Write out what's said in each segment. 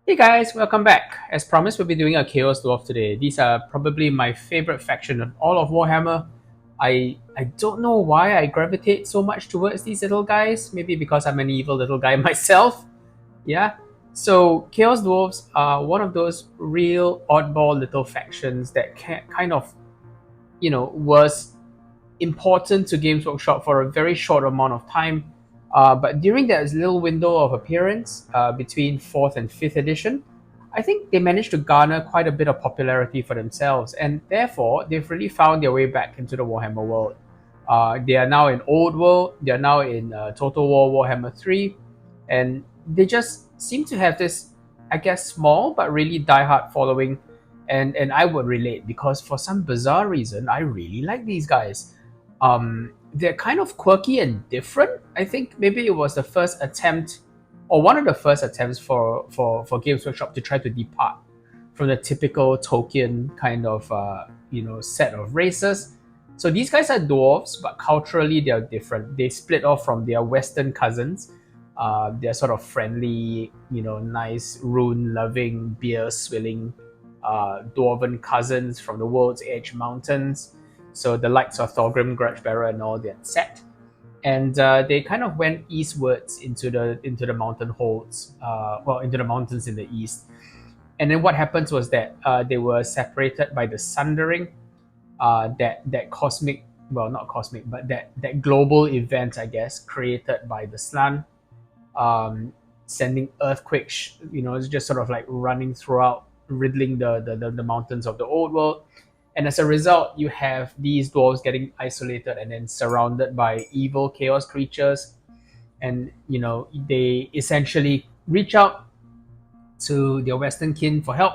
Hey guys, welcome back. As promised, we'll be doing a Chaos Dwarf today. These are probably my favorite faction in all of Warhammer. I don't know why I gravitate so much towards these little guys. Maybe because I'm an evil little guy myself. Yeah. So Chaos Dwarves are one of those real oddball little factions that kind of, was important to Games Workshop for a very short amount of time. But during that little window of appearance between 4th and 5th edition, I think they managed to garner quite a bit of popularity for themselves, and therefore they've really found their way back into the Warhammer world. They are now in Old World, they are now in Total War Warhammer 3, and they just seem to have this, I guess, small but really diehard following. And I would relate because for some bizarre reason, I really like these guys. They're kind of quirky and different. I think maybe it was the first attempt, or one of the first attempts for Games Workshop to try to depart from the typical Tolkien kind of set of races. So these guys are dwarves, but culturally they are different. They split off from their Western cousins. They're sort of friendly, nice rune-loving, beer-swilling dwarven cousins from the World's Edge Mountains. So the likes of Thorgrim, Grudgebearer, and all that set. And they kind of went eastwards into the mountain holds, into the mountains in the east. And then what happens was that they were separated by the Sundering, that cosmic, well, not cosmic, but that global event, I guess, created by the Slan, sending earthquakes, it's just sort of like running throughout, riddling the mountains of the old world. And as a result, you have these dwarves getting isolated and then surrounded by evil chaos creatures. And, they essentially reach out to their Western kin for help.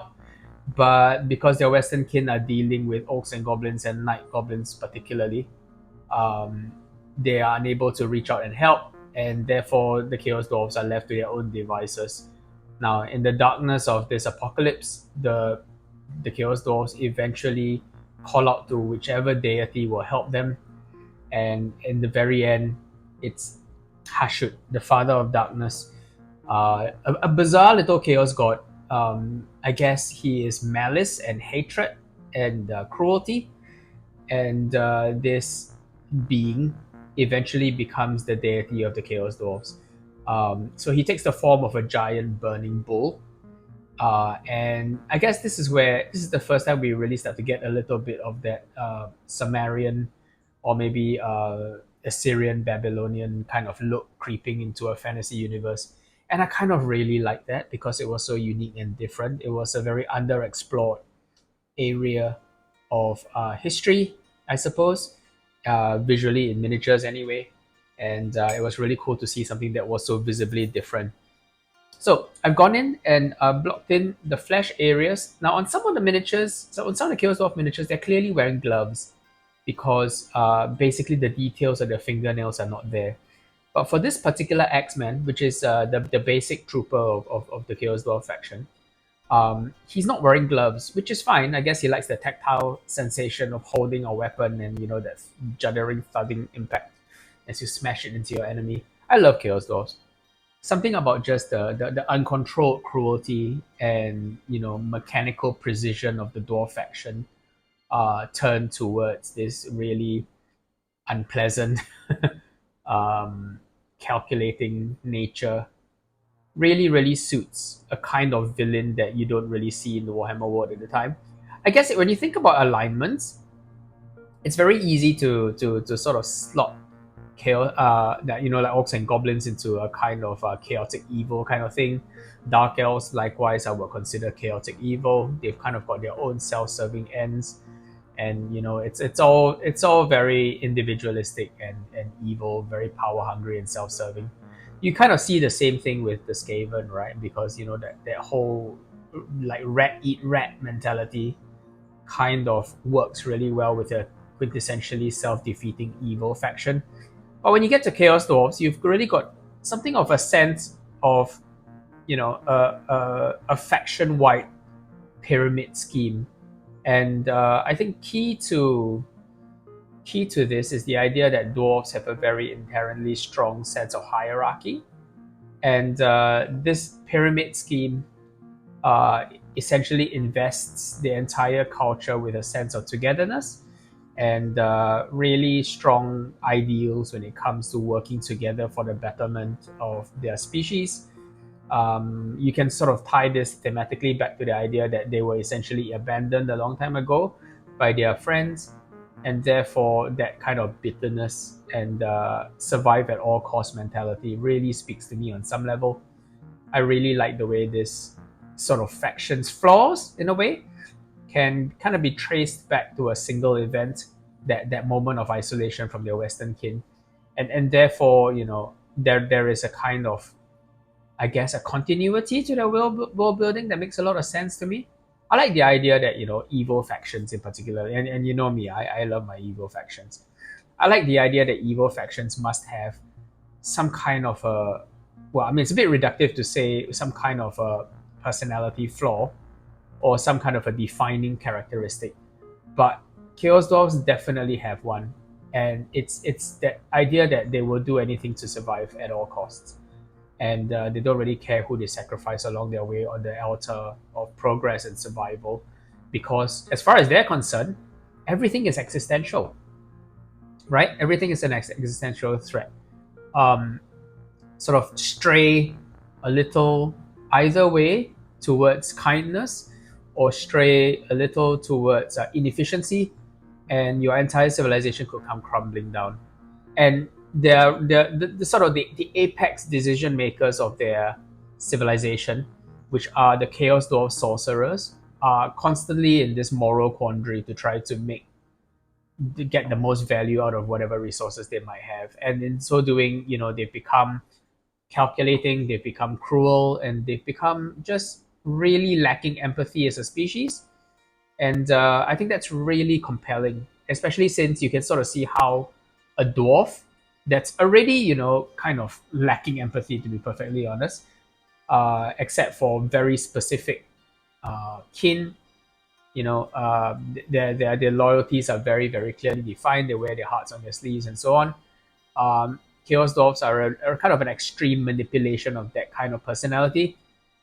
But because their Western kin are dealing with orcs and goblins and night goblins particularly, um, they are unable to reach out and help. And therefore, the Chaos Dwarves are left to their own devices. Now, in the darkness of this apocalypse, the Chaos Dwarves eventually call out to whichever deity will help them. And in the very end, it's Hashut, the father of darkness, a bizarre little chaos god. I guess he is malice and hatred and cruelty. And this being eventually becomes the deity of the Chaos Dwarves. So he takes the form of a giant burning bull, and I guess this is the first time we really start to get a little bit of that Sumerian or maybe Assyrian Babylonian kind of look creeping into a fantasy universe. And I kind of really like that because it was so unique and different. It was a very underexplored area of history, I suppose, visually in miniatures anyway. And it was really cool to see something that was so visibly different. So I've gone in and blocked in the flesh areas. Now on some of the miniatures, so on some of the Chaos Dwarf miniatures, they're clearly wearing gloves because basically the details of their fingernails are not there. But for this particular X-Man, which is the basic trooper of the Chaos Dwarf faction, he's not wearing gloves, which is fine. I guess he likes the tactile sensation of holding a weapon and that juddering, thudding impact as you smash it into your enemy. I love Chaos Dwarves. Something about just the uncontrolled cruelty and mechanical precision of the dwarf faction turned towards this really unpleasant, calculating nature really, really suits a kind of villain that you don't really see in the Warhammer world at the time. I guess when you think about alignments, it's very easy to sort of slot chaos, that like orcs and goblins into a kind of chaotic evil kind of thing. Dark elves, likewise, I would consider chaotic evil. They've kind of got their own self-serving ends, and it's all very individualistic and evil, very power hungry and self-serving. You kind of see the same thing with the Skaven, right? Because that whole like rat eat rat mentality kind of works really well with a quintessentially self-defeating evil faction. But when you get to Chaos Dwarves, you've really got something of a sense of a faction-wide pyramid scheme. And I think key to this is the idea that dwarves have a very inherently strong sense of hierarchy, and this pyramid scheme uh, essentially invests the entire culture with a sense of togetherness and really strong ideals when it comes to working together for the betterment of their species. You can sort of tie this thematically back to the idea that they were essentially abandoned a long time ago by their friends, and therefore that kind of bitterness and survive at all cost mentality really speaks to me on some level. I really like the way this sort of faction's flaws, in a way, can kind of be traced back to a single event, that moment of isolation from their Western kin, and therefore, there is a kind of, I guess, a continuity to the world building that makes a lot of sense to me. I like the idea that, evil factions in particular, and you know me, I love my evil factions. I like the idea that evil factions must have some kind of a, well, I mean, it's a bit reductive to say some kind of a personality flaw or some kind of a defining characteristic, but Chaos Dwarfs definitely have one, and it's that idea that they will do anything to survive at all costs, and they don't really care who they sacrifice along their way on the altar of progress and survival, because as far as they're concerned, everything is existential, right? Everything is an existential threat. Um, Sort of stray a little either way towards kindness, or stray a little towards inefficiency, and your entire civilization could come crumbling down. And they're the sort of the apex decision makers of their civilization, which are the Chaos Dwarf sorcerers, are constantly in this moral quandary to try to get the most value out of whatever resources they might have. And in so doing, they've become calculating, they've become cruel, and they've become just really lacking empathy as a species. And I think that's really compelling, especially since you can sort of see how a dwarf that's already, kind of lacking empathy, to be perfectly honest, except for very specific kin. Their loyalties are very, very clearly defined. They wear their hearts on their sleeves and so on. Chaos Dwarfs are kind of an extreme manipulation of that kind of personality,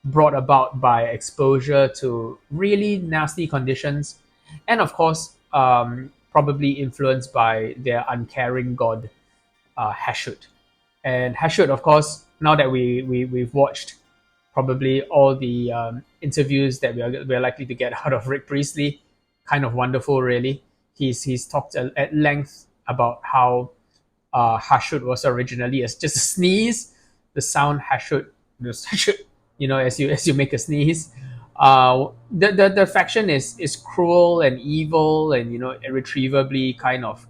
brought about by exposure to really nasty conditions, and of course, probably influenced by their uncaring god, Hashut. And Hashut, of course, now that we've watched probably all the interviews that we're likely to get out of Rick Priestley, kind of wonderful, really. He's talked at length about how Hashut was originally as just a sneeze, the sound Hashut, as you make a sneeze. The faction is cruel and evil, and irretrievably kind of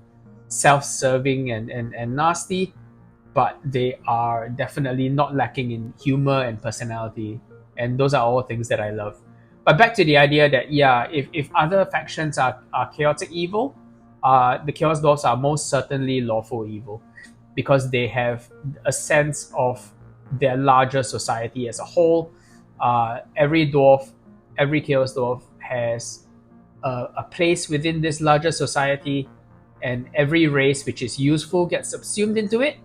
self-serving and nasty, but they are definitely not lacking in humor and personality, and those are all things that I love. But back to the idea that, yeah, if other factions are chaotic evil, the Chaos Dwarfs are most certainly lawful evil, because they have a sense of their larger society as a whole. Every dwarf, every Chaos Dwarf has a place within this larger society, and every race which is useful gets subsumed into it,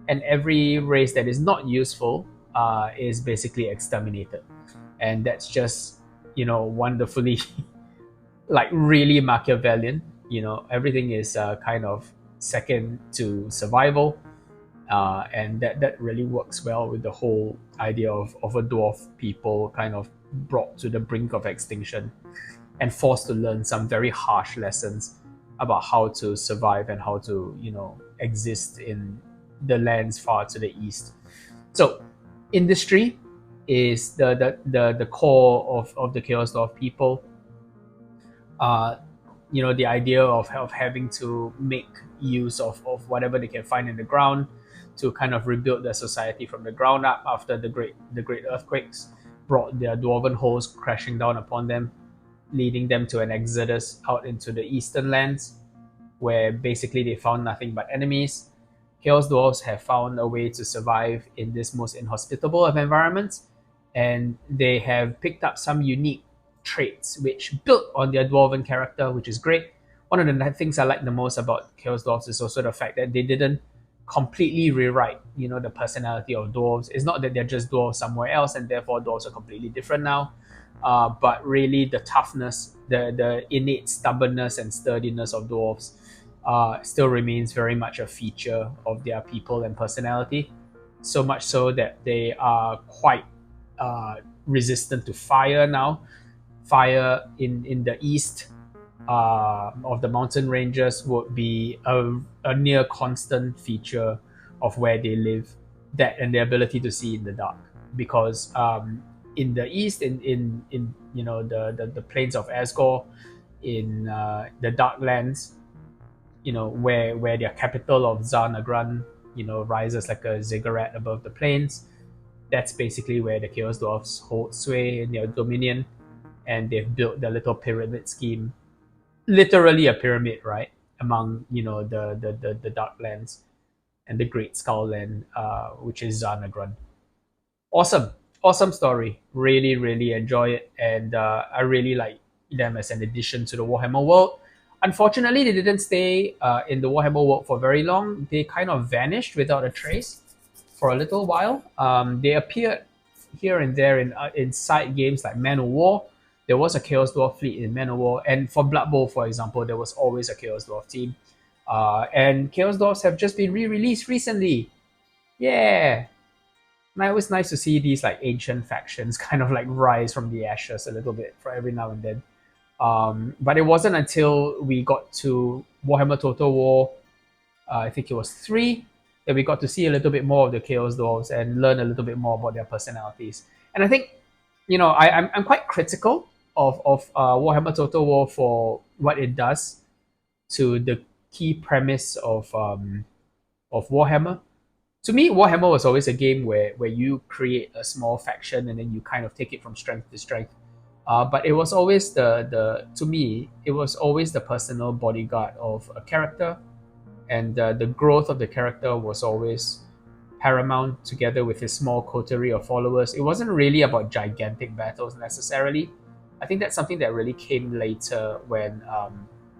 and every race that is not useful is basically exterminated. And that's just, wonderfully like really Machiavellian. Everything is kind of second to survival, and that really works well with the whole idea of a dwarf people kind of brought to the brink of extinction and forced to learn some very harsh lessons about how to survive and how to exist in the lands far to the east. So industry is the core of the Chaos Dwarf people. uh, the idea of having to make use of whatever they can find in the ground to kind of rebuild their society from the ground up after the great earthquakes brought their dwarven hosts crashing down upon them, leading them to an exodus out into the eastern lands, where basically they found nothing but enemies. Chaos Dwarfs have found a way to survive in this most inhospitable of environments, and they have picked up some unique traits which built on their dwarven character, which is great. One of the things I like the most about Chaos Dwarfs is also the fact that they didn't completely rewrite, the personality of dwarves. It's not that they're just dwarves somewhere else and therefore dwarves are completely different now. but really the toughness, the innate stubbornness and sturdiness of dwarves still remains very much a feature of their people and personality. So much so that they are quite uh, resistant to fire now. Fire in the east of the mountain ranges would be a near constant feature of where they live. That and the ability to see in the dark, because in the east, in the plains of Asgore, in the Darklands, where their capital of Zharr rises like a ziggurat above the plains. That's basically where the Chaos Dwarfs hold sway in their dominion, and they've built their little pyramid scheme, literally a pyramid, right? Among the Darklands and the Great Skull Land, which is Zharr. Awesome, awesome story. Really, really enjoy it, and I really like them as an addition to the Warhammer world. Unfortunately, they didn't stay in the Warhammer world for very long. They kind of vanished without a trace for a little while. They appeared here and there in side games like Man of War. There was a Chaos Dwarf fleet in Man of War, and for Blood Bowl, for example, there was always a Chaos Dwarf team. And Chaos Dwarfs have just been re-released recently. Yeah, and it was nice to see these like ancient factions kind of like rise from the ashes a little bit for every now and then. But it wasn't until we got to Warhammer Total War, I think it was 3, that we got to see a little bit more of the Chaos Dwarves and learn a little bit more about their personalities. And I think, I'm quite critical of Warhammer Total War for what it does to the key premise of Warhammer. To me, Warhammer was always a game where you create a small faction and then you kind of take it from strength to strength. But it was always the to me, it was always the personal bodyguard of a character, and the growth of the character was always paramount together with his small coterie of followers. It wasn't really about gigantic battles necessarily. I think that's something that really came later when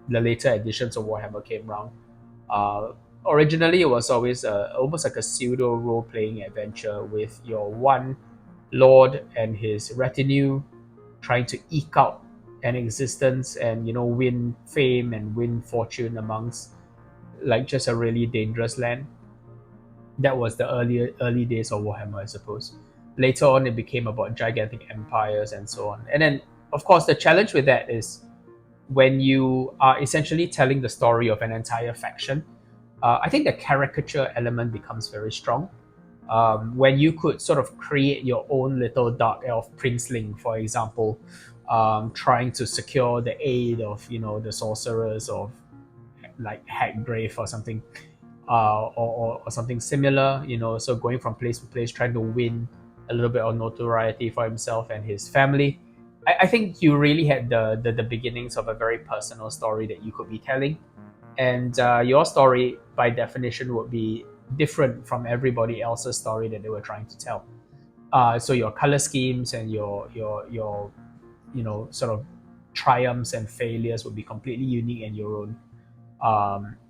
the later editions of Warhammer came around. Originally, it was always almost like a pseudo role playing adventure with your one lord and his retinue trying to eke out an existence and win fame and win fortune amongst like just a really dangerous land. That was the early days of Warhammer, I suppose. Later on, it became about gigantic empires and so on. And then, of course, the challenge with that is when you are essentially telling the story of an entire faction. I think the caricature element becomes very strong. When you could sort of create your own little dark elf princeling, for example, trying to secure the aid of the sorcerers of like Hackgrave or something, or something similar. So going from place to place, trying to win a little bit of notoriety for himself and his family. I think you really had the beginnings of a very personal story that you could be telling, and your story by definition would be different from everybody else's story that they were trying to tell. So your color schemes and your sort of triumphs and failures would be completely unique and your own.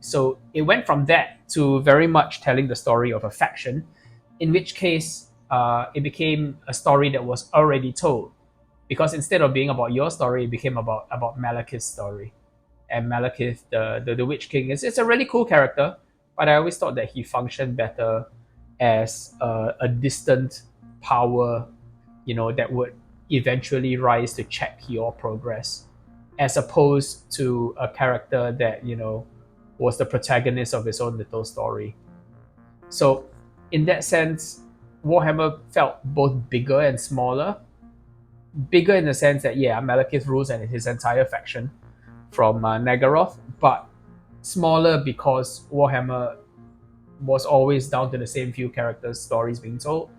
So it went from that to very much telling the story of a faction, in which case it became a story that was already told, because instead of being about your story, it became about Malekith's story. And Malekith, the Witch King, it's a really cool character, but I always thought that he functioned better as a distant power, that would eventually rise to check your progress, as opposed to a character that was the protagonist of his own little story. So, in that sense, Warhammer felt both bigger and smaller. Bigger in the sense that Malekith rules and his entire faction from Nagaroth, but smaller because Warhammer was always down to the same few characters, stories being told,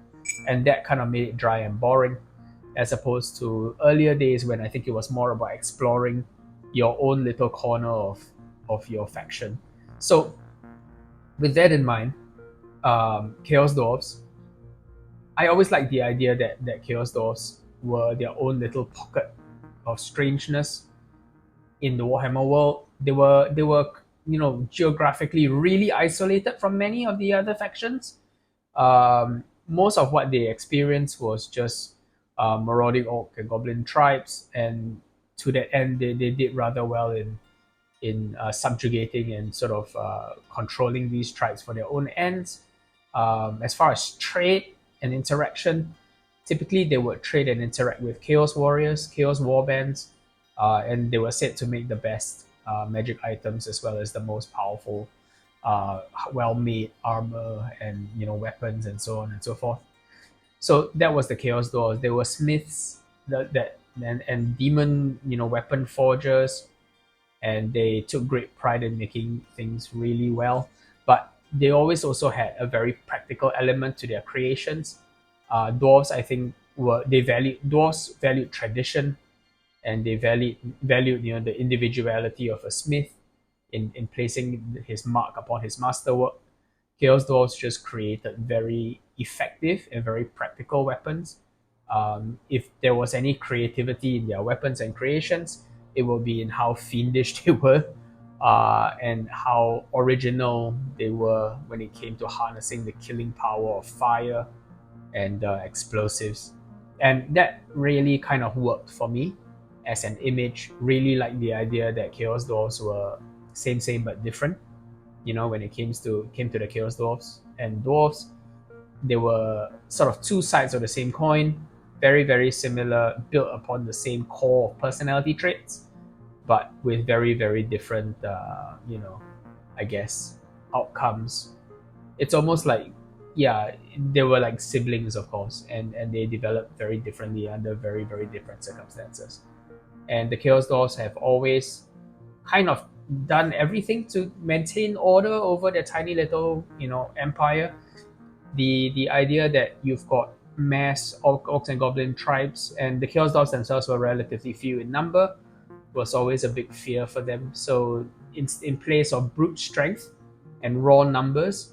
and that kind of made it dry and boring, as opposed to earlier days when I think it was more about exploring your own little corner of your faction. So, with that in mind, Chaos Dwarfs, I always liked the idea that Chaos Dwarfs were their own little pocket of strangeness in the Warhammer world. They were geographically really isolated from many of the other factions. Most of what they experienced was just marauding orc and goblin tribes, and to that end, they did rather well in subjugating and sort of controlling these tribes for their own ends. As far as trade and interaction, typically they would trade and interact with chaos warriors, chaos warbands, and they were said to make the best magic items as well as the most powerful, well-made armor and weapons and so on and so forth. So that was the chaos dwarves. They were smiths that and demon weapon forgers, and they took great pride in making things really well. But they always also had a very practical element to their creations. Dwarves, I think, dwarves valued tradition, and they valued the individuality of a smith in placing his mark upon his masterwork. Chaos Dwarves just created very effective and very practical weapons. If there was any creativity in their weapons and creations, it will be in how fiendish they were, and how original they were when it came to harnessing the killing power of fire and explosives. And that really kind of worked for me as an image. Really like the idea that Chaos Dwarves were same but different. When it came to the Chaos Dwarves and Dwarves, they were sort of two sides of the same coin, very, very similar, built upon the same core of personality traits, but with very, very different, I guess, outcomes. It's almost like, yeah, they were like siblings, of course, and they developed very differently under very, very different circumstances. And the Chaos Dwarves have always kind of done everything to maintain order over their tiny little, empire. The idea that you've got mass orcs and goblin tribes, and the Chaos Dwarves themselves were relatively few in number, was always a big fear for them. So in place of brute strength and raw numbers,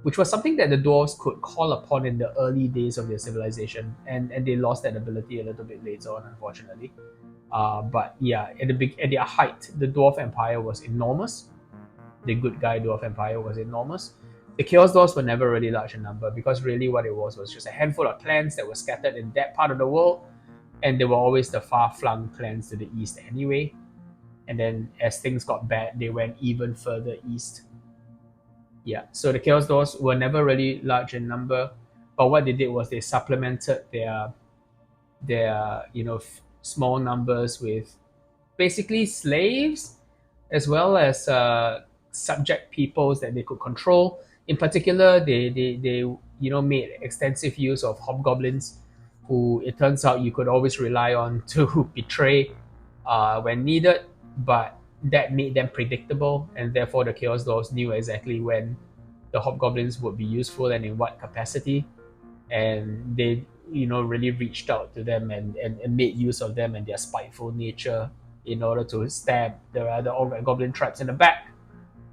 which was something that the dwarves could call upon in the early days of their civilization, and they lost that ability a little bit later on, unfortunately. But yeah, at their height, the Dwarf Empire was enormous. The good guy Dwarf Empire was enormous. The Chaos Dwarfs were never really large in number, because really what it was just a handful of clans that were scattered in that part of the world, and they were always the far-flung clans to the east anyway. And then as things got bad, they went even further east. Yeah, so the Chaos Dwarfs were never really large in number, but what they did was they supplemented their small numbers with basically slaves, as well as subject peoples that they could control. In particular, they made extensive use of hobgoblins, who it turns out you could always rely on to betray when needed, but that made them predictable, and therefore the Chaos Dwarfs knew exactly when the hobgoblins would be useful and in what capacity, and they really reached out to them and made use of them and their spiteful nature in order to stab the other goblin tribes in the back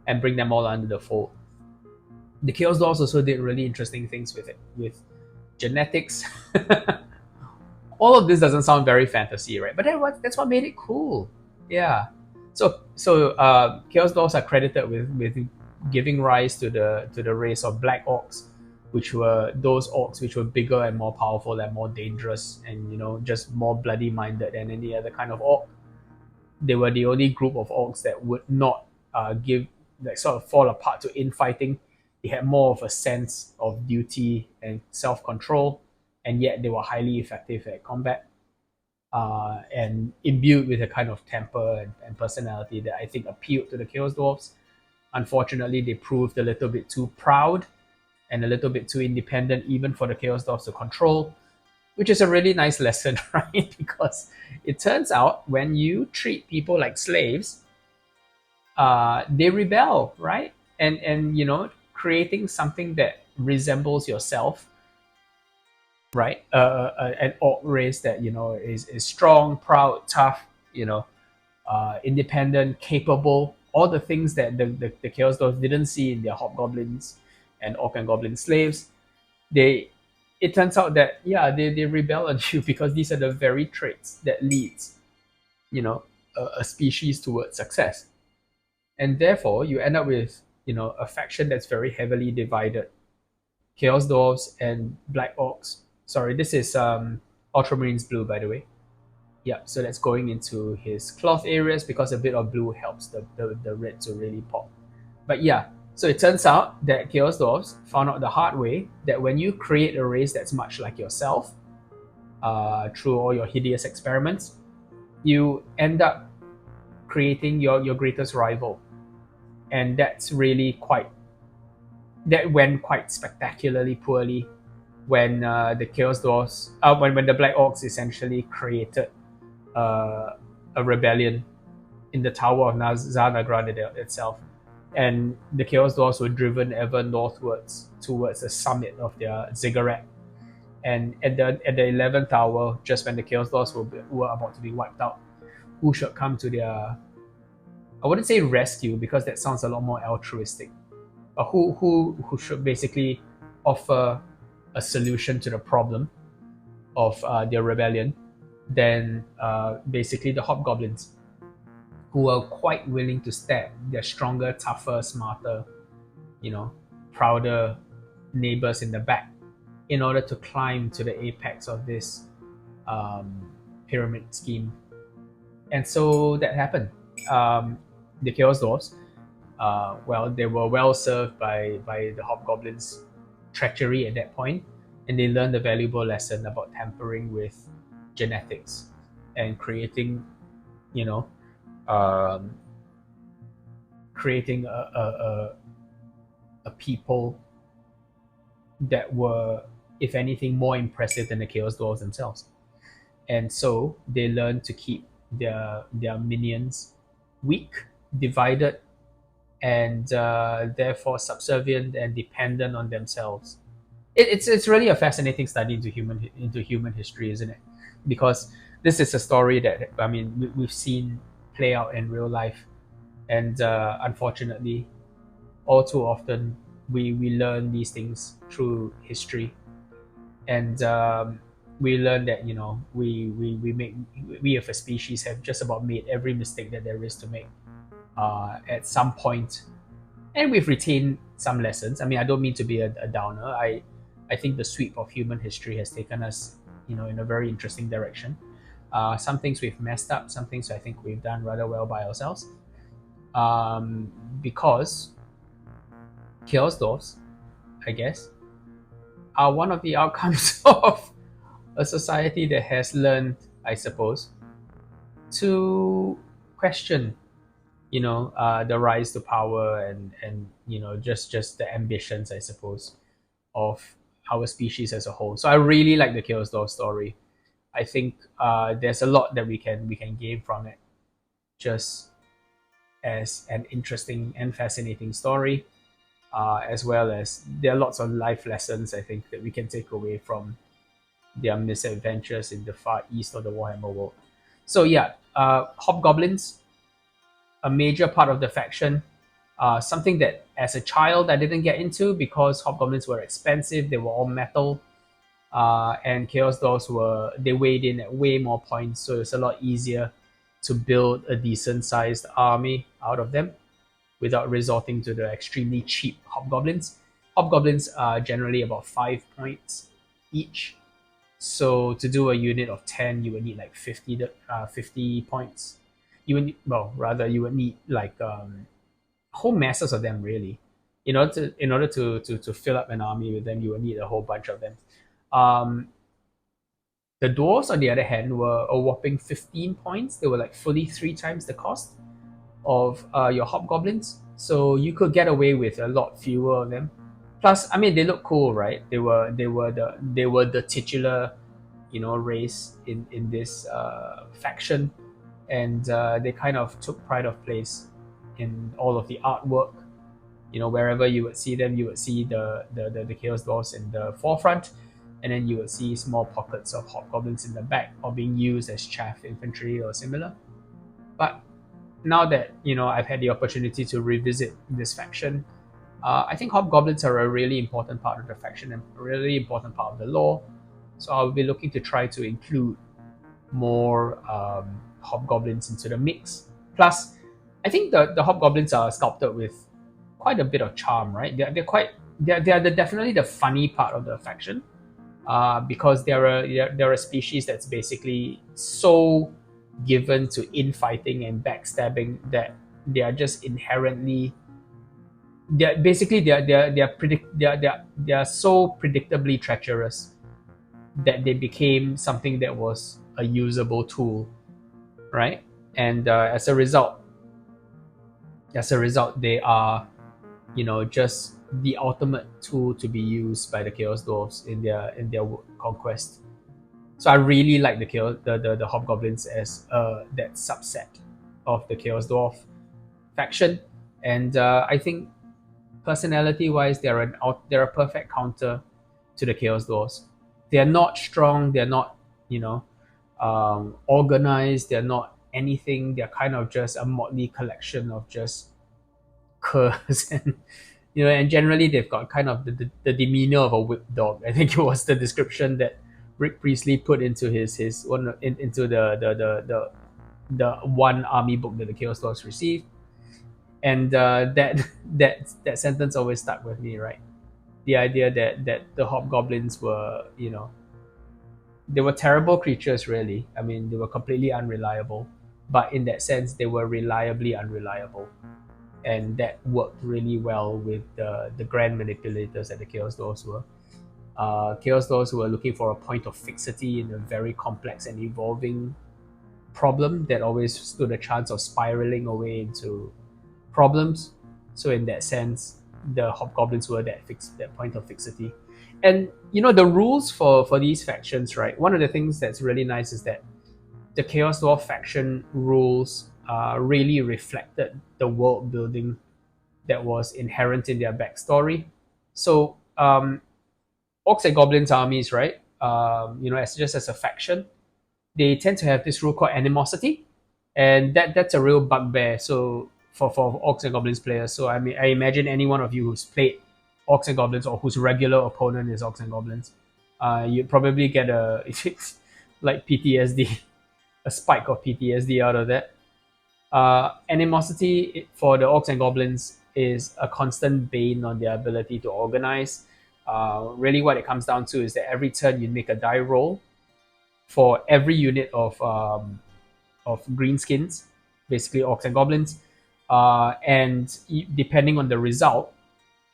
and bring them all under the fold. The Chaos Dwarfs also did really interesting things with it, with genetics. All of this doesn't sound very fantasy, right? But that's what made it cool. Yeah. So Chaos Dwarfs are credited with giving rise to the race of Black Orcs, which were those orcs which were bigger and more powerful and more dangerous, and just more bloody minded than any other kind of orc. They were the only group of orcs that would not sort of fall apart to infighting. They had more of a sense of duty and self control, and yet they were highly effective at combat, and imbued with a kind of temper and personality that I think appealed to the Chaos Dwarfs. Unfortunately, they proved a little bit too proud and a little bit too independent, even for the Chaos Dwarfs to control, which is a really nice lesson, right? Because it turns out when you treat people like slaves, they rebel, right? And creating something that resembles yourself, right? An orc race that is strong, proud, tough, independent, capable, all the things that the Chaos Dwarfs didn't see in their hobgoblins and orc and goblin slaves. It turns out that they rebel on you because these are the very traits that leads a species towards success, and therefore you end up with a faction that's very heavily divided. Chaos Dwarfs and Black Orcs. Sorry, this is Ultramarines blue, by the way. Yeah, so that's going into his cloth areas because a bit of blue helps the red to really pop. But yeah, so it turns out that Chaos Dwarfs found out the hard way that when you create a race that's much like yourself, through all your hideous experiments, you end up creating your greatest rival. And that went quite spectacularly poorly when the Chaos Dwarfs, when the Black Orcs essentially created a rebellion in the Tower of Zharr itself. And the Chaos Dwarfs were driven ever northwards towards the summit of their ziggurat. And at the 11th hour, just when the Chaos Dwarfs were about to be wiped out, who should come to their, I wouldn't say rescue because that sounds a lot more altruistic, but who should basically offer a solution to the problem of their rebellion than basically the hobgoblins, who are quite willing to stab their stronger, tougher, smarter, prouder neighbors in the back in order to climb to the apex of this pyramid scheme. And so that happened. The Chaos Dwarfs, they were well served by the hobgoblins' treachery at that point, and they learned a valuable lesson about tampering with genetics and creating, um, creating a people that were, if anything, more impressive than the Chaos Dwarfs themselves. And so they learned to keep their minions weak, divided, and therefore subservient and dependent on themselves. It's really a fascinating study into human history, isn't it? Because this is a story that we've seen play out in real life, and unfortunately, all too often we learn these things through history, and we learn that we as a species have just about made every mistake that there is to make at some point, and we've retained some lessons. I don't mean to be a downer. I think the sweep of human history has taken us in a very interesting direction. Some things we've messed up, some things I think we've done rather well by ourselves, because Chaos Dwarfs, I guess, are one of the outcomes of a society that has learned, I suppose, to question, the rise to power and just the ambitions, I suppose, of our species as a whole. So I really like the Chaos Dwarf story. I think there's a lot that we can gain from it, just as an interesting and fascinating story, as well as there are lots of life lessons I think that we can take away from their misadventures in the far east of the Warhammer world. So yeah, hobgoblins, a major part of the faction. Something that as a child I didn't get into because hobgoblins were expensive. They were all metal, and Chaos Dwarfs they weighed in at way more points, so it's a lot easier to build a decent sized army out of them without resorting to the extremely cheap hobgoblins. Hobgoblins are generally about 5 points each. So to do a unit of 10, you would need like 50 points. You would need like whole masses of them really. In order to fill up an army with them, you would need a whole bunch of them. The dwarves, on the other hand, were a whopping 15 points. They were like fully 3 times the cost of your hobgoblins, so you could get away with a lot fewer of them. Plus, they look cool, right? They were the titular, race in this faction, and they kind of took pride of place in all of the artwork. Wherever you would see them, you would see the Chaos Dwarfs in the forefront, and then you would see small pockets of hobgoblins in the back, or being used as chaff infantry or similar. But now that I've had the opportunity to revisit this faction, I think hobgoblins are a really important part of the faction and a really important part of the lore. So I'll be looking to try to include more hobgoblins into the mix. Plus, I think the hobgoblins are sculpted with quite a bit of charm, right? They're definitely the funny part of the faction. because they're a species that's basically so given to infighting and backstabbing that they are just inherently they're so predictably treacherous that they became something that was a usable tool, right? And as a result, they are, just the ultimate tool to be used by the Chaos Dwarfs in their conquest. So I really like the Hobgoblins as that subset of the Chaos Dwarf faction, and I think personality-wise, they're a perfect counter to the Chaos Dwarfs. They're not strong. They're not organized. They're not anything. They're kind of just a motley collection of just curs and and generally they've got kind of the demeanor of a whip dog. I think it was the description that Rick Priestley put into his one into the one army book that the Chaos Dwarfs received, and that sentence always stuck with me. Right, the idea that the hobgoblins were they were terrible creatures. Really, I mean they were completely unreliable, but in that sense they were reliably unreliable, and that worked really well with the grand manipulators that the Chaos Dwarfs were. Chaos Dwarfs were looking for a point of fixity in a very complex and evolving problem that always stood a chance of spiraling away into problems. So in that sense, the hobgoblins were that point of fixity. And the rules for these factions, right? One of the things that's really nice is that the Chaos Dwarf faction rules really reflected the world building that was inherent in their backstory. So orcs and goblins armies, right? As just as a faction, they tend to have this rule called animosity, and that's a real bugbear. So for orcs and goblins players, so I imagine any one of you who's played orcs and goblins or whose regular opponent is orcs and goblins, you probably get a like PTSD, a spike of PTSD out of that. Animosity for the orcs and goblins is a constant bane on their ability to organize. Really, what it comes down to is that every turn you make a die roll for every unit of greenskins, basically orcs and goblins, and depending on the result,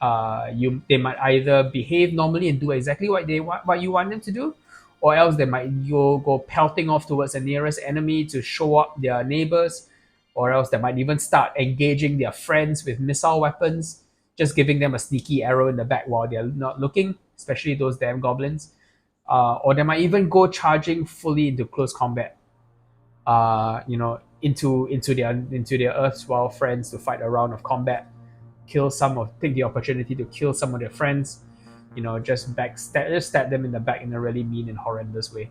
they might either behave normally and do exactly what you want them to do, or else they might go pelting off towards the nearest enemy to show up their neighbors, or else they might even start engaging their friends with missile weapons, just giving them a sneaky arrow in the back while they're not looking, especially those damn goblins. Or they might even go charging fully into close combat, into their erstwhile friends to fight a round of combat, take the opportunity to kill some of their friends, just stab them in the back in a really mean and horrendous way.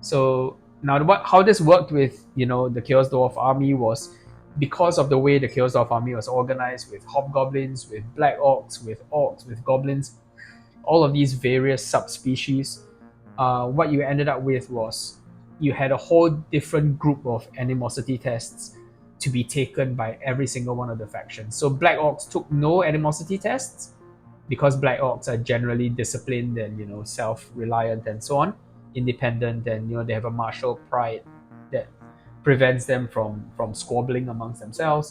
So now, how this worked with the Chaos Dwarf army was because of the way the Chaos Dwarf army was organized, with hobgoblins, with black orcs, with goblins, all of these various subspecies. What you ended up with was you had a whole different group of animosity tests to be taken by every single one of the factions. So black orcs took no animosity tests because black orcs are generally disciplined and self-reliant and so on, independent, and they have a martial pride that prevents them from squabbling amongst themselves.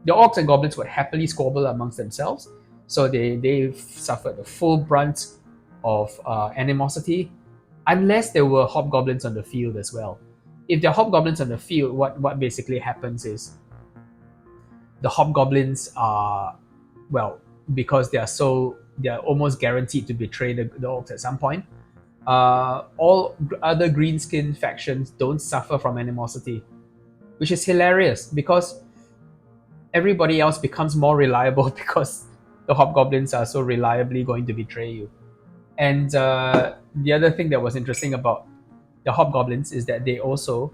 The orcs and goblins would happily squabble amongst themselves, so they suffered the full brunt of animosity, unless there were hobgoblins on the field as well. If there are hobgoblins on the field, what basically happens is the hobgoblins are, because they're almost guaranteed to betray the orcs at some point. All other greenskin factions don't suffer from animosity, which is hilarious because everybody else becomes more reliable because the hobgoblins are so reliably going to betray you. And the other thing that was interesting about the hobgoblins is that they also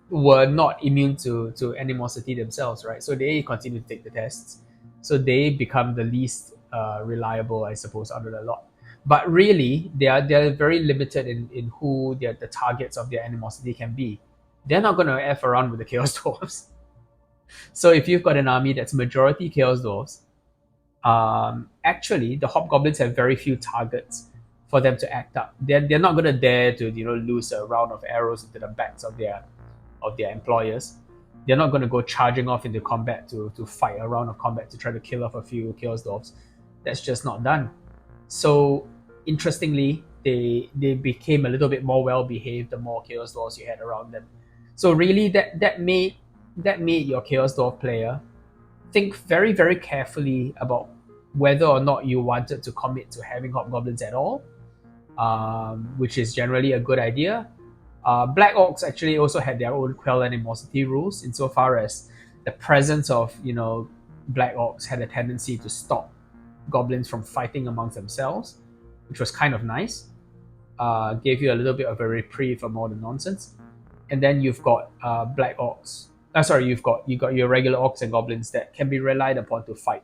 were not immune to animosity themselves, right? So they continue to take the tests. So they become the least reliable, I suppose, out of the lot. But really, they're very limited in who the targets of their animosity can be. They're not going to F around with the Chaos Dwarfs. So if you've got an army that's majority Chaos Dwarfs, Actually, the hobgoblins have very few targets for them to act up. They're not going to dare to lose a round of arrows into the backs of their employers. They're not going to go charging off into combat to fight a round of combat to try to kill off a few Chaos Dwarfs. That's just not done. So interestingly, they became a little bit more well behaved the more Chaos Dwarfs you had around them. So really, that made your Chaos Dwarf player think very, very carefully about whether or not you wanted to commit to having hobgoblins at all, which is generally a good idea. Black Orcs actually also had their own Quell Animosity rules, insofar as the presence of Black Orcs had a tendency to stop goblins from fighting amongst themselves, which was kind of nice. Gave you a little bit of a reprieve from all the nonsense. And then you've got Black Orcs. You've got your regular Orcs and Goblins that can be relied upon to fight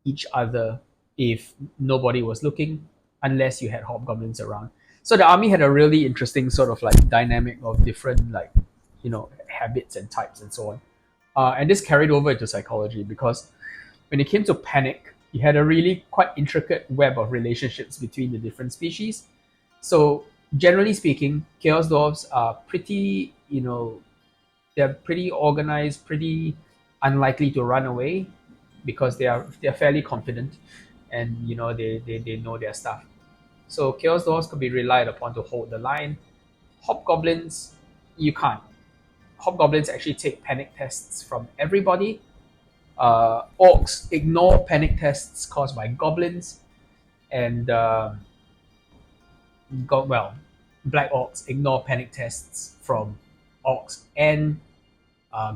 each other if nobody was looking, unless you had hobgoblins around. So the army had a really interesting sort of like dynamic of different habits and types and so on. And this carried over into psychology because when it came to panic, you had a really quite intricate web of relationships between the different species. So generally speaking, Chaos Dwarves are pretty, they're pretty organized, pretty unlikely to run away because they're fairly confident and they know their stuff. So Chaos Dwarves could be relied upon to hold the line. Hobgoblins, you can't. Hobgoblins actually take panic tests from everybody. Orcs ignore panic tests caused by goblins, and Black Orcs ignore panic tests from Orcs and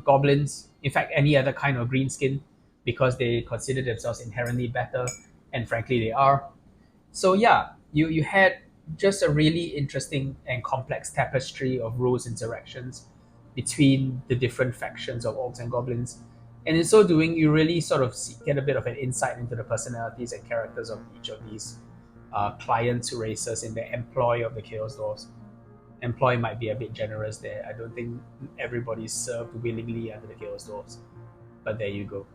goblins. In fact, any other kind of greenskin, because they consider themselves inherently better, and frankly, they are. So yeah, you had just a really interesting and complex tapestry of rules interactions between the different factions of Orcs and Goblins. And in so doing, you really sort of get a bit of an insight into the personalities and characters of each of these clients races in the employ of the Chaos Dwarfs. Employ might be a bit generous there. I don't think everybody's served willingly under the Chaos Dwarfs. But there you go.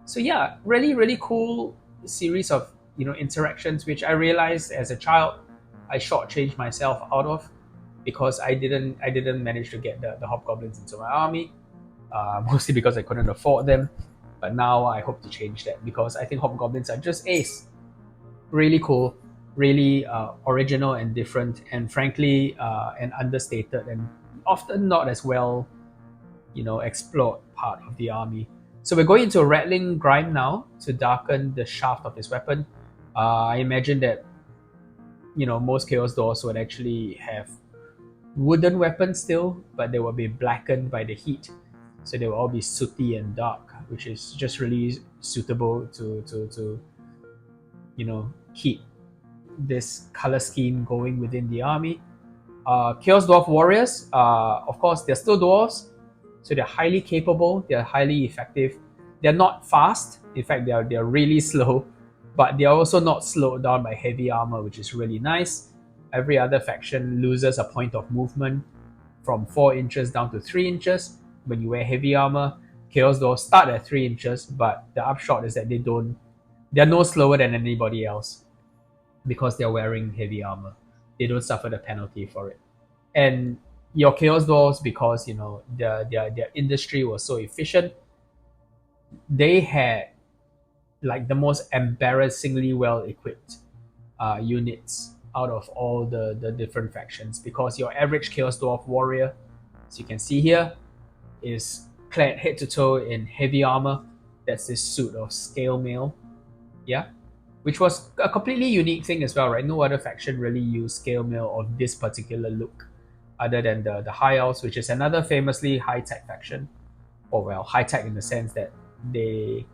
So yeah, really, really cool series of interactions, which I realized as a child I shortchanged myself out of because I didn't manage to get the hobgoblins into my army, mostly because I couldn't afford them. But now I hope to change that because I think hobgoblins are just ace, really cool, really original and different, and frankly an understated and often not as well explored part of the army. So we're going into a rattling grime now to darken the shaft of his weapon. I imagine that most Chaos Dwarfs would actually have wooden weapons still, but they will be blackened by the heat, so they will all be sooty and dark, which is just really suitable to keep this color scheme going within the army. Chaos Dwarf warriors, of course, they're still dwarves, so they're highly capable, they're highly effective. They're not fast, in fact, they're really slow, but they're also not slowed down by heavy armor, which is really nice. Every other faction loses a point of movement from 4 inches down to 3 inches when you wear heavy armor. Chaos Dwarfs start at 3 inches, but the upshot is that they're no slower than anybody else because they're wearing heavy armor. They don't suffer the penalty for it. And your Chaos Dwarfs, because their industry was so efficient, they had like the most embarrassingly well equipped units out of all the different factions, because your average Chaos Dwarf warrior, as you can see here, is clad head to toe in heavy armor. That's this suit of scale mail, yeah, which was a completely unique thing as well, right? No other faction really used scale mail of this particular look, other than the High Elves, which is another famously high tech faction, or well, high tech in the sense that they,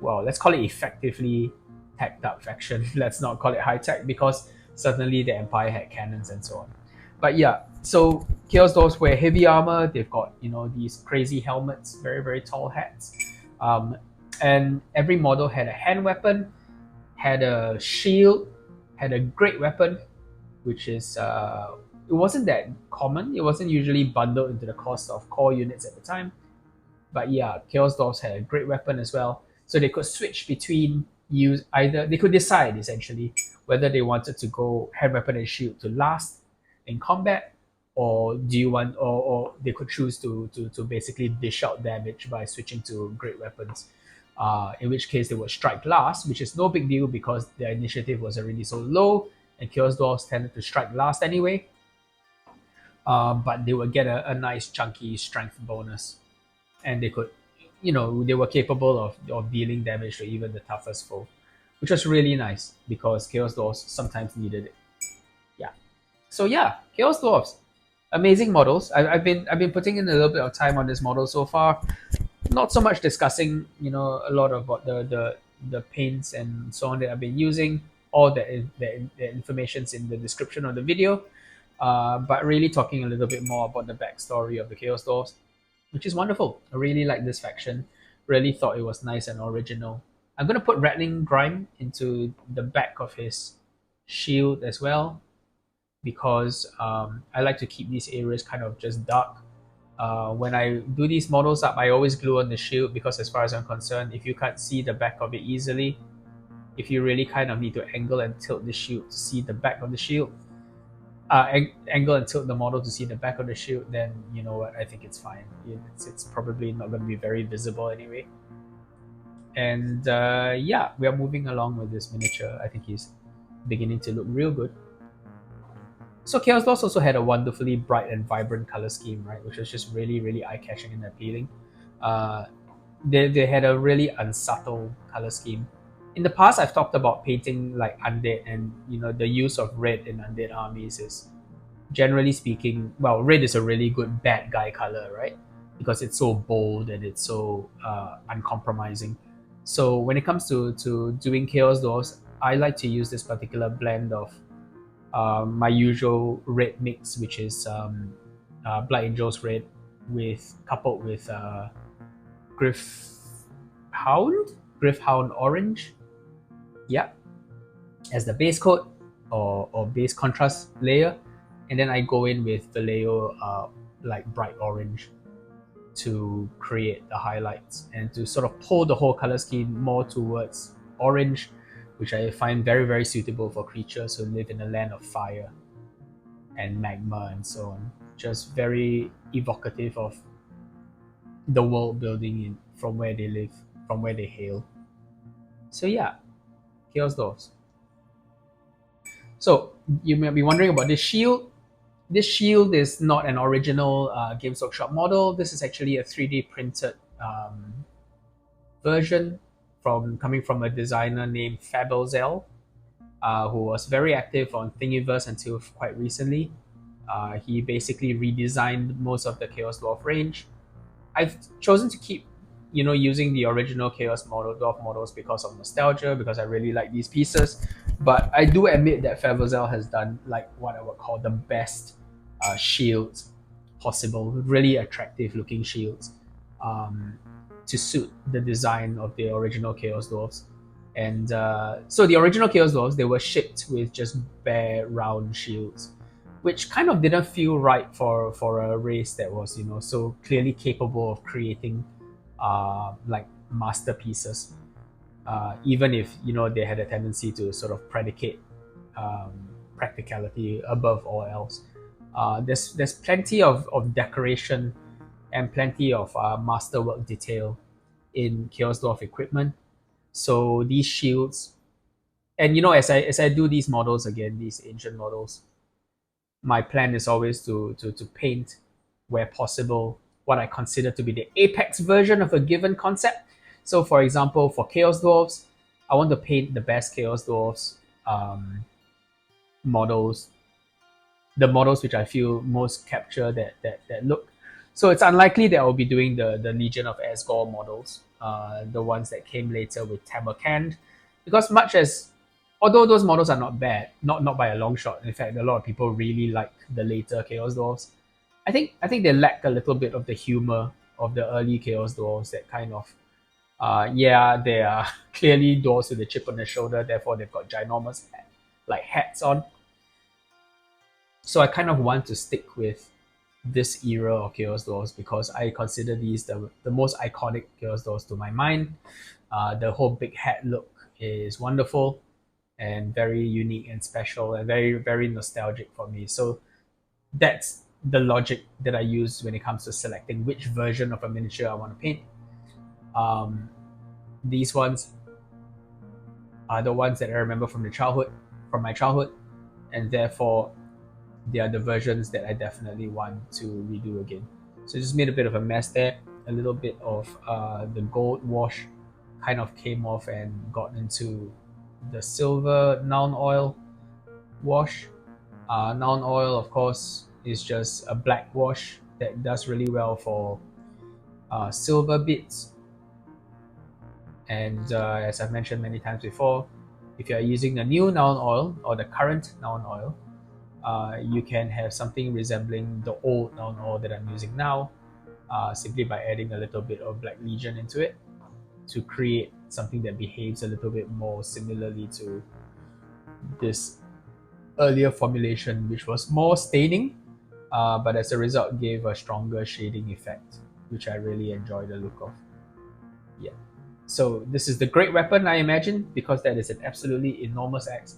well, let's call it effectively teched up faction. Let's not call it high tech because certainly the Empire had cannons and so on. But yeah, so Chaos Dwarfs wear heavy armor. They've got these crazy helmets, very very tall hats, and every model had a hand weapon, had a shield, had a great weapon, which is it wasn't that common. It wasn't usually bundled into the cost of core units at the time. But yeah, Chaos Dwarfs had a great weapon as well, so they could switch between use either, they could decide essentially whether they wanted to go hand weapon and shield to last in combat, or do you want, or they could choose to basically dish out damage by switching to great weapons. In which case they would strike last, which is no big deal because their initiative was already so low, and Chaos Dwarfs tended to strike last anyway. But they would get a nice chunky strength bonus, and they could, they were capable of dealing damage to even the toughest foe, which was really nice because Chaos Dwarfs sometimes needed it. Yeah. So yeah, Chaos Dwarfs, amazing models. I've been putting in a little bit of time on this model so far. Not so much discussing, a lot about the paints and so on that I've been using. All the information's in the description of the video. But really talking a little bit more about the backstory of the Chaos Dwarfs, which is wonderful. I really like this faction. Really thought it was nice and original. I'm gonna put Rattling Grime into the back of his shield as well, because I like to keep these areas kind of just dark. When I do these models up, I always glue on the shield because, as far as I'm concerned, if you can't see the back of it easily, if you really kind of need to angle and tilt the shield to see the back of the shield, angle and tilt the model to see the back of the shield, then you know what, I think it's fine. It's probably not going to be very visible anyway. And yeah, we are moving along with this miniature. I think he's beginning to look real good. So Chaos Dwarfs also had a wonderfully bright and vibrant color scheme, right, which was just really, really eye-catching and appealing. They had a really unsubtle color scheme. In the past, I've talked about painting like undead, and the use of red in undead armies is, generally speaking, well, red is a really good bad guy color, right? Because it's so bold and it's so uncompromising. So when it comes to doing Chaos Dwarfs, I like to use this particular blend of my usual red mix, which is Blood Angels red, coupled with Gryphhound orange, yeah, as the base coat or base contrast layer, and then I go in with the layer like bright orange to create the highlights and to sort of pull the whole color scheme more towards orange, which I find very, very suitable for creatures who live in a land of fire and magma and so on. Just very evocative of the world building from where they live, from where they hail. So yeah, Chaos Dwarfs. So you may be wondering about this shield. This shield is not an original Games Workshop model. This is actually a 3D printed version coming from a designer named Fabelzel, who was very active on Thingiverse until quite recently. He basically redesigned most of the Chaos Dwarf range. I've chosen to keep, using the original Chaos Dwarf models because of nostalgia, because I really like these pieces. But I do admit that Fabelzel has done like what I would call the best shields possible, really attractive looking shields to suit the design of the original Chaos Dwarfs. And so the original Chaos Dwarfs, they were shipped with just bare round shields, which kind of didn't feel right for a race that was, so clearly capable of creating like masterpieces, even if they had a tendency to sort of predicate practicality above all else. There's plenty of decoration and plenty of masterwork detail in Chaos Dwarf equipment. So these shields, and as I do these models again, these ancient models, my plan is always to paint, where possible, what I consider to be the apex version of a given concept. So for example, for Chaos Dwarfs, I want to paint the best Chaos Dwarfs models, the models which I feel most capture that look. So it's unlikely that I'll be doing the Legion of Asgore models, the ones that came later with Tamerkand, because although those models are not bad, not by a long shot. In fact, a lot of people really like the later Chaos Dwarfs. I think they lack a little bit of the humor of the early Chaos Dwarfs, that kind of they are clearly dwarves with a chip on their shoulder, therefore they've got ginormous hats on. So I kind of want to stick with this era of Chaos Dwarfs because I consider these the most iconic Chaos Dwarfs to my mind. The whole big hat look is wonderful and very unique and special and very, very nostalgic for me. So that's the logic that I use when it comes to selecting which version of a miniature I want to paint. Um, these ones are the ones that I remember from my childhood, and therefore they are the versions that I definitely want to redo again. So just made a bit of a mess there. A little bit of the gold wash kind of came off and got into the silver noun oil wash. Noun oil, of course, is just a black wash that does really well for silver bits. And as I've mentioned many times before, if you are using the new noun oil or the current noun oil, you can have something resembling the old noun oil that I'm using now, simply by adding a little bit of Black Legion into it to create something that behaves a little bit more similarly to this earlier formulation, which was more staining, but as a result gave a stronger shading effect, which I really enjoy the look of. Yeah. So this is the great weapon, I imagine, because that is an absolutely enormous axe.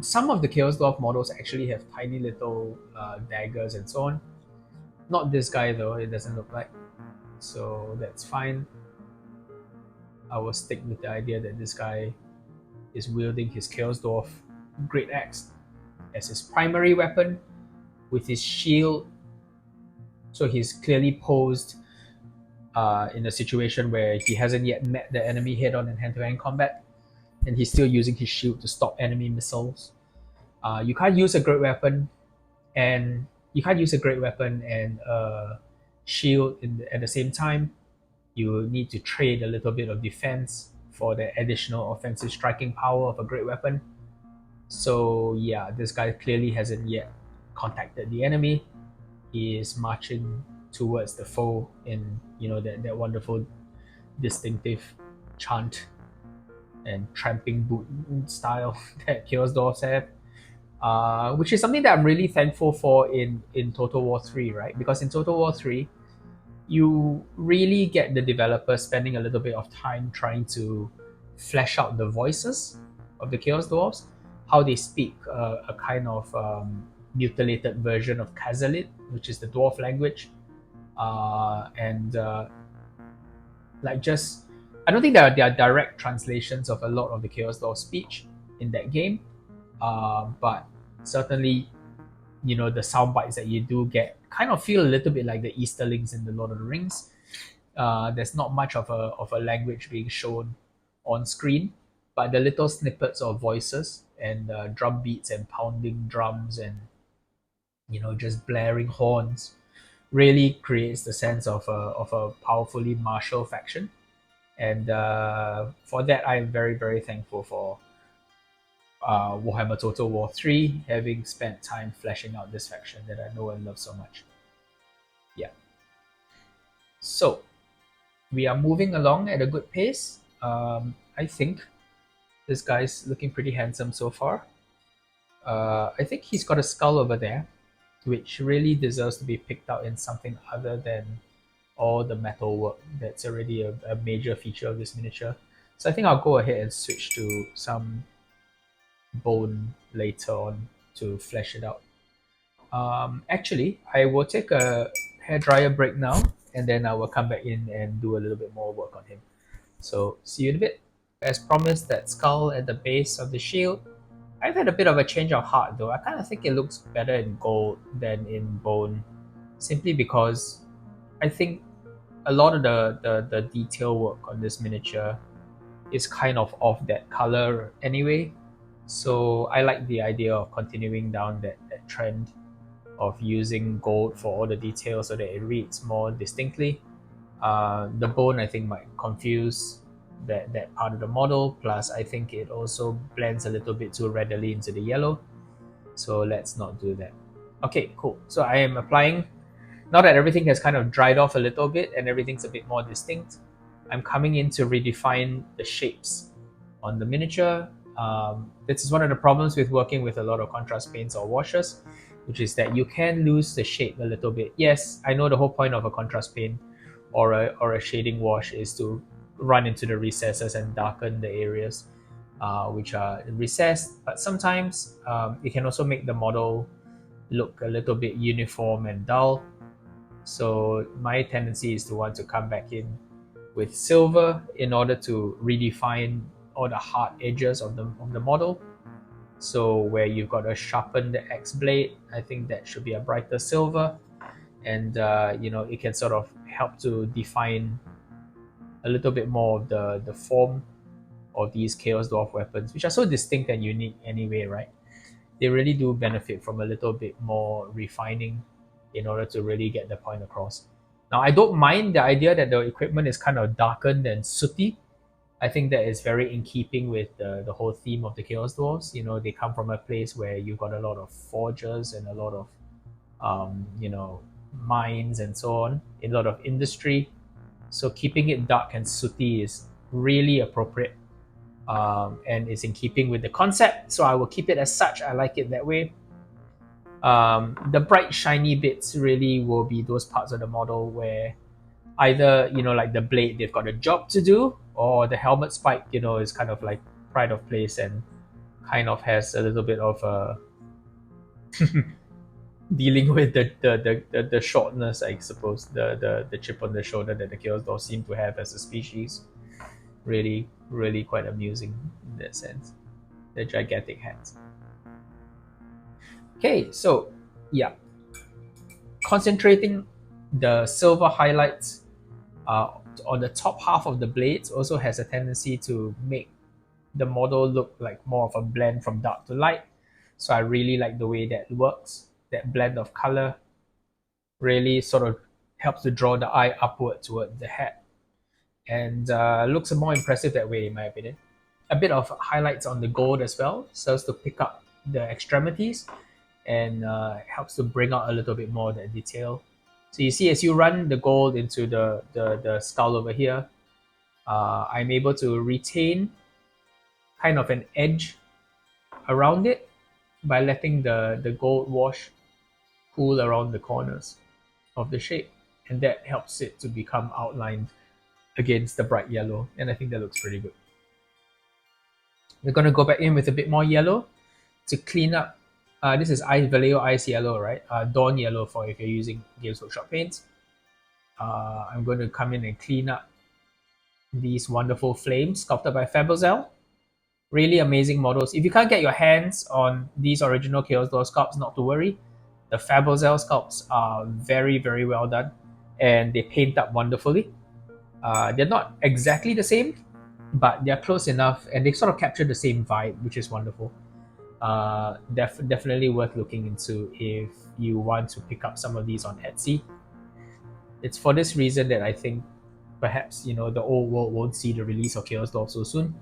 Some of the Chaos Dwarf models actually have tiny little daggers and so on. Not this guy though, it doesn't look like. So that's fine. I will stick with the idea that this guy is wielding his Chaos Dwarf Great Axe as his primary weapon with his shield. So he's clearly posed in a situation where he hasn't yet met the enemy head on in hand-to-hand combat, and he's still using his shield to stop enemy missiles. You can't use a great weapon and shield at the same time. You need to trade a little bit of defense for the additional offensive striking power of a great weapon. So yeah, this guy clearly hasn't yet contacted the enemy. He is marching towards the foe in that wonderful distinctive chant and tramping boot style that Chaos Dwarfs have, which is something that I'm really thankful for in Total War 3, right? Because in Total War 3, you really get the developers spending a little bit of time trying to flesh out the voices of the Chaos Dwarfs, how they speak a kind of mutilated version of Khazalit, which is the dwarf language, and I don't think there are direct translations of a lot of the Chaos Dwarf speech in that game, but certainly the sound bites that you do get kind of feel a little bit like the Easterlings in the Lord of the Rings. There's not much of a language being shown on screen, but the little snippets of voices and drum beats and pounding drums and just blaring horns really creates the sense of a powerfully martial faction. And for that, I am very, very thankful for Warhammer Total War 3, having spent time fleshing out this faction that I know and love so much. Yeah. So, we are moving along at a good pace. I think this guy's looking pretty handsome so far. I think he's got a skull over there, which really deserves to be picked out in something other than all the metal work that's already a major feature of this miniature. So I think I'll go ahead and switch to some bone later on to flesh it out. Actually, I will take a hairdryer break now, and then I will come back in and do a little bit more work on him. So see you in a bit. As promised, that skull at the base of the shield. I've had a bit of a change of heart though. I kind of think it looks better in gold than in bone, simply because I think a lot of the detail work on this miniature is kind of that color anyway. So I like the idea of continuing down that trend of using gold for all the details so that it reads more distinctly. The bone I think might confuse that part of the model, plus I think it also blends a little bit too readily into the yellow. So let's not do that. Okay, cool. So I am applying, now that everything has kind of dried off a little bit and everything's a bit more distinct, I'm coming in to redefine the shapes on the miniature. This is one of the problems with working with a lot of contrast paints or washes, which is that you can lose the shape a little bit. Yes, I know the whole point of a contrast paint or a shading wash is to run into the recesses and darken the areas which are recessed. But sometimes it can also make the model look a little bit uniform and dull. So my tendency is to want to come back in with silver in order to redefine all the hard edges of the model. So where you've got a sharpened X blade, I think that should be a brighter silver, and it can sort of help to define a little bit more of the form of these Chaos Dwarf weapons, which are so distinct and unique anyway, right? They really do benefit from a little bit more refining in order to really get the point across. Now, I don't mind the idea that the equipment is kind of darkened and sooty. I think that is very in keeping with the whole theme of the Chaos Dwarfs. They come from a place where you've got a lot of forges and a lot of, mines and so on, a lot of industry. So keeping it dark and sooty is really appropriate, and is in keeping with the concept. So I will keep it as such. I like it that way. The bright shiny bits really will be those parts of the model where either like the blade, they've got a job to do, or the helmet spike is kind of like pride of place and kind of has a little bit of a dealing with the shortness, I suppose, the chip on the shoulder that the Chaos Dwarfs seem to have as a species. Really, really quite amusing in that sense. The gigantic hats. Okay, so yeah, concentrating the silver highlights on the top half of the blades also has a tendency to make the model look like more of a blend from dark to light. So I really like the way that works. That blend of color really sort of helps to draw the eye upward toward the head, and looks more impressive that way, in my opinion. A bit of highlights on the gold as well, so as to pick up the extremities, and helps to bring out a little bit more of that detail. So you see, as you run the gold into the skull over here, I'm able to retain kind of an edge around it by letting the gold wash pool around the corners of the shape, and that helps it to become outlined against the bright yellow, and I think that looks pretty good. We're going to go back in with a bit more yellow to clean up. This is Vallejo Ice Yellow, right? Dawn Yellow for if you're using Games Workshop paints. I'm going to come in and clean up these wonderful flames sculpted by Faberzel. Really amazing models. If you can't get your hands on these original Chaos Dwarf sculpts, not to worry. The Faberzel sculpts are very, very well done, and they paint up wonderfully. They're not exactly the same, but they're close enough, and they sort of capture the same vibe, which is wonderful. Definitely worth looking into if you want to pick up some of these on Etsy. It's for this reason that I think perhaps the old world won't see the release of Chaos Dwarf so soon,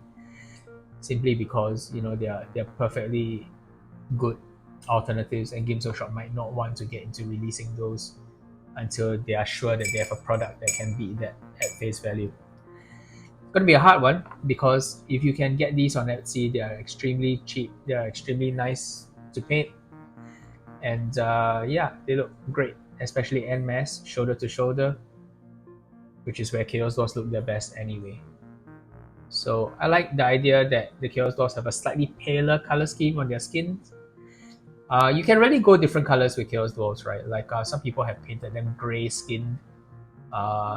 simply because they're perfectly good alternatives, and Games Workshop might not want to get into releasing those until they are sure that they have a product that can beat that at face value. It's going to be a hard one, because if you can get these on Etsy, they are extremely cheap, they are extremely nice to paint, and yeah, they look great, especially en masse, shoulder to shoulder, which is where Chaos Dwarfs look their best anyway. So I like the idea that the Chaos Dwarfs have a slightly paler color scheme on their skins. You can really go different colors with Chaos Dwarfs, right? Like some people have painted them gray skinned,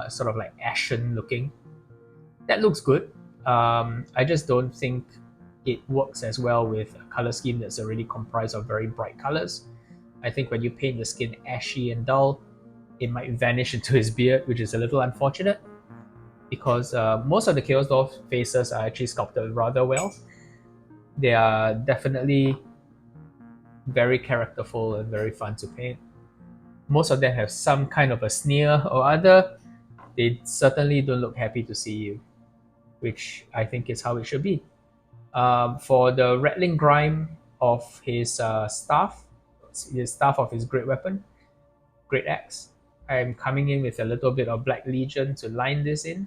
sort of like ashen looking. That looks good. I just don't think it works as well with a color scheme that's already comprised of very bright colors. I think when you paint the skin ashy and dull, it might vanish into his beard, which is a little unfortunate, because most of the Chaos Dwarf faces are actually sculpted rather well. They are definitely very characterful and very fun to paint. Most of them have some kind of a sneer or other. They certainly don't look happy to see you, which I think is how it should be. For the rattling grime of his staff of his great weapon, great axe, I'm coming in with a little bit of Black Legion to line this in.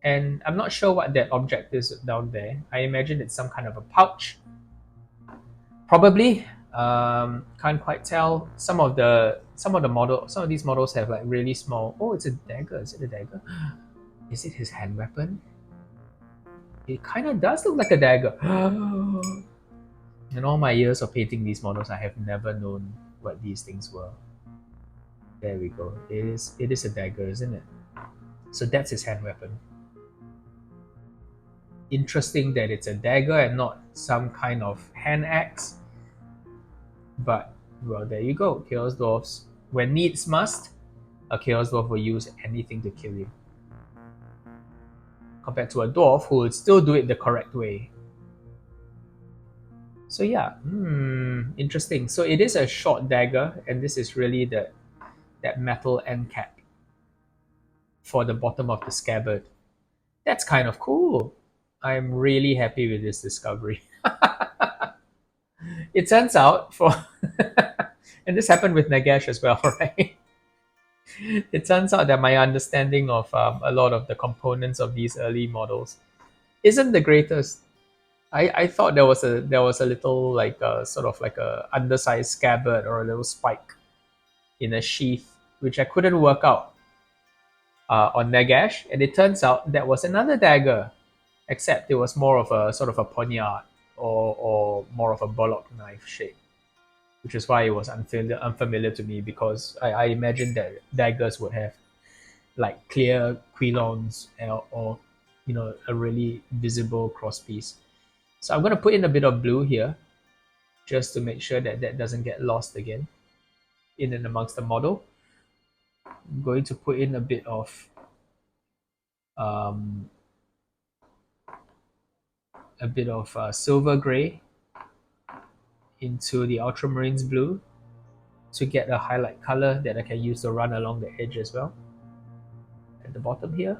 And I'm not sure what that object is down there. I imagine it's some kind of a pouch. Probably. Can't quite tell. Some of the some of these models have like really small. Oh, it's a dagger. Is it a dagger? Is it his hand weapon? It kind of does look like a dagger. In all my years of painting these models, I have never known what these things were. There we go. It is a dagger, isn't it? So that's his hand weapon. Interesting that it's a dagger and not some kind of hand axe. But well, there you go. Chaos Dwarfs. When needs must, a Chaos Dwarf will use anything to kill you. Compared to a dwarf who would still do it the correct way. So yeah, interesting. So it is a short dagger, and this is really that metal end cap for the bottom of the scabbard. That's kind of cool. I'm really happy with this discovery. It turns out for and this happened with Nagash as well, right? It turns out that my understanding of a lot of the components of these early models isn't the greatest. I thought there was a little like a sort of like a undersized scabbard or a little spike in a sheath, which I couldn't work out on Nagash, and it turns out that was another dagger, except it was more of a sort of a poniard or more of a bullock knife shape, which is why it was unfamiliar to me because I imagined that daggers would have like clear quilons or you know a really visible crosspiece. So I'm going to put in a bit of blue here just to make sure that that doesn't get lost again in and amongst the model. I'm going to put in a bit of um, silver gray into the ultramarines blue to get a highlight color that I can use to run along the edge as well at the bottom here.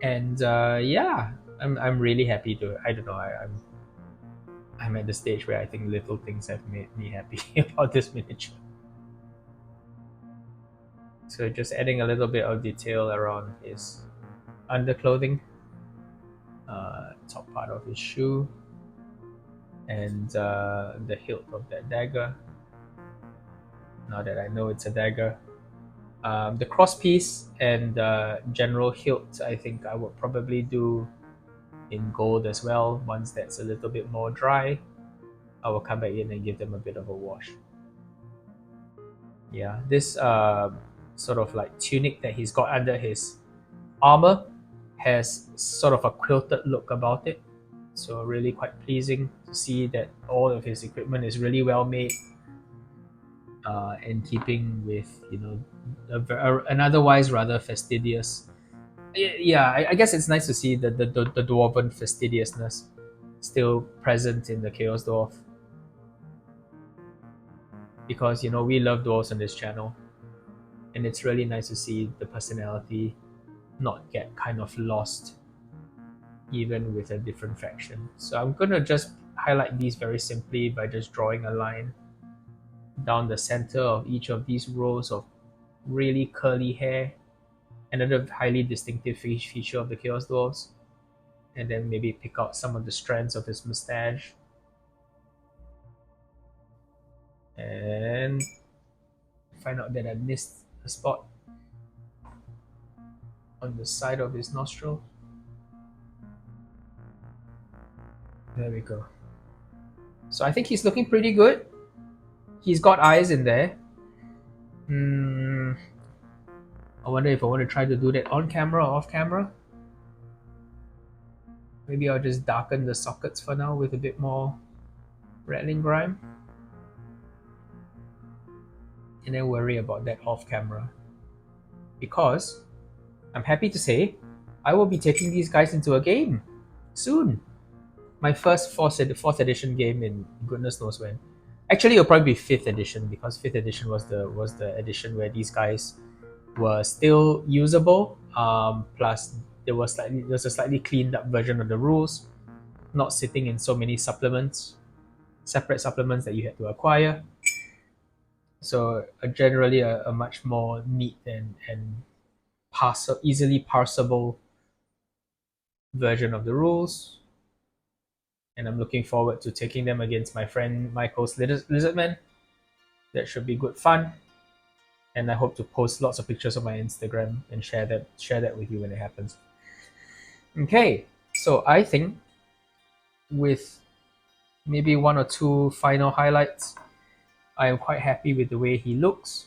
And yeah, I'm really happy to. I don't know. I'm at the stage where I think little things have made me happy about this miniature. So just adding a little bit of detail around his underclothing, top part of his shoe, and the hilt of that dagger. Now that I know it's a dagger, the crosspiece and general hilt, I think I would probably do in gold as well. Once that's a little bit more dry, I will come back in and give them a bit of a wash. Yeah, this sort of like tunic that he's got under his armor has sort of a quilted look about it. So really quite pleasing to see that all of his equipment is really well made, in keeping with an otherwise rather fastidious. Yeah, I guess it's nice to see the dwarven fastidiousness still present in the Chaos Dwarf, because we love dwarves on this channel, and it's really nice to see the personality not get kind of lost even with a different faction. So I'm gonna just highlight these very simply by just drawing a line down the center of each of these rows of really curly hair, another highly distinctive feature of the Chaos Dwarves, and then maybe pick out some of the strands of his mustache. And find out that I missed a spot on the side of his nostril. There we go. So I think he's looking pretty good. He's got eyes in there. I wonder if I want to try to do that on camera or off camera. Maybe I'll just darken the sockets for now with a bit more rattling grime, and then worry about that off camera. Because I'm happy to say I will be taking these guys into a game soon. My first fourth edition game in goodness knows when. Actually, it'll probably be 5th edition, because 5th edition was the edition where these guys were still usable. Plus, there's a slightly cleaned up version of the rules, not sitting in so many separate supplements that you had to acquire. So generally a much more neat and easily parsable version of the rules. and I'm looking forward to taking them against my friend Michael's Lizardman. That should be good fun, and I hope to post lots of pictures on my Instagram and share that with you when it happens. Okay, so I think with maybe one or two final highlights, I am quite happy with the way he looks.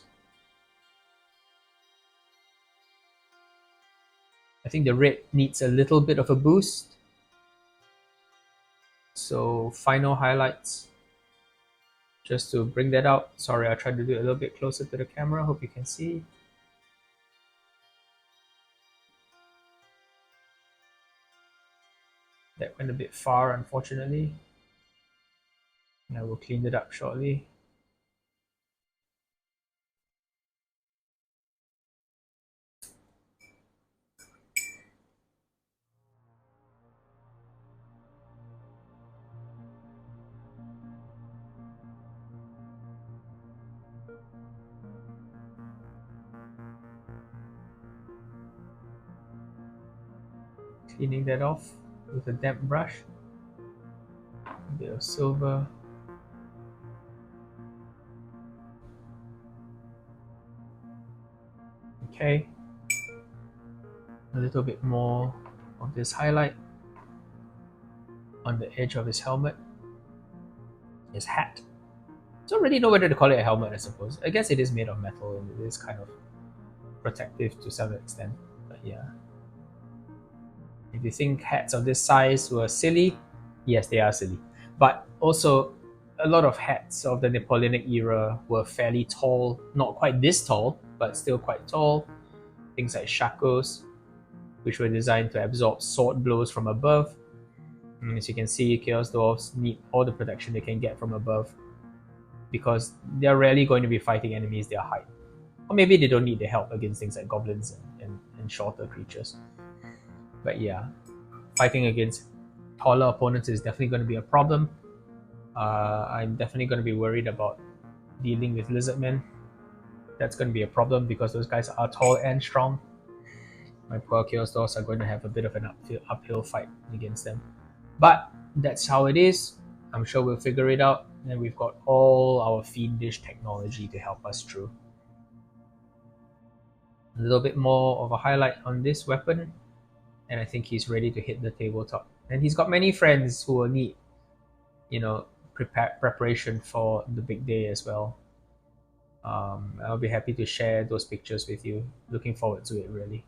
I think the red needs a little bit of a boost. So final highlights, just to bring that out. Sorry, I tried to do it a little bit closer to the camera. Hope you can see. That went a bit far, unfortunately. And I will clean it up shortly. Cleaning that off with a damp brush. A bit of silver. Okay. A little bit more of this highlight on the edge of his helmet. His hat. Don't really know whether to call it a helmet, I suppose. I guess it is made of metal and it is kind of protective to some extent. But yeah. If you think hats of this size were silly, yes, they are silly. But also, a lot of hats of the Napoleonic era were fairly tall, not quite this tall, but still quite tall. Things like shakos, which were designed to absorb sword blows from above. And as you can see, Chaos Dwarfs need all the protection they can get from above because they're rarely going to be fighting enemies their height. Or maybe they don't need the help against things like goblins and shorter creatures. But yeah, fighting against taller opponents is definitely going to be a problem. I'm definitely going to be worried about dealing with lizardmen. That's going to be a problem because those guys are tall and strong. My poor Chaos Dwarfs are going to have a bit of an uphill fight against them. But that's how it is. I'm sure we'll figure it out. And we've got all our fiendish technology to help us through. A little bit more of a highlight on this weapon. And I think he's ready to hit the tabletop. And he's got many friends who will need, preparation for the big day as well. I'll be happy to share those pictures with you. Looking forward to it, really.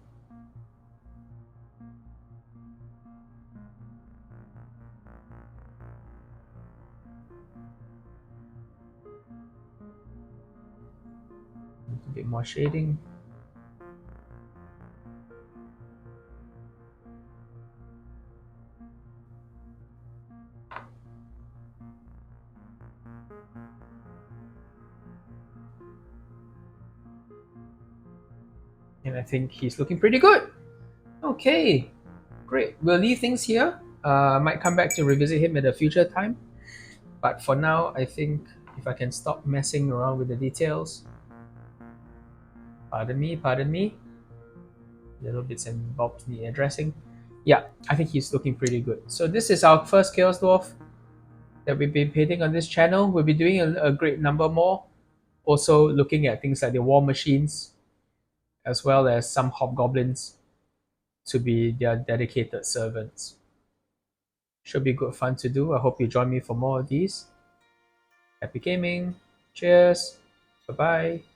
A bit more shading. And I think he's looking pretty good. Okay, great. We'll leave things here. Might come back to revisit him at a future time. But for now, I think if I can stop messing around with the details. Pardon me. Little bits and bobs need addressing. Yeah, I think he's looking pretty good. So this is our first Chaos Dwarf that we've been painting on this channel. We'll be doing a great number more. Also looking at things like the war machines, as well as some hobgoblins to be their dedicated servants. Should be good fun to do. I hope you join me for more of these. Happy gaming. Cheers. Bye bye.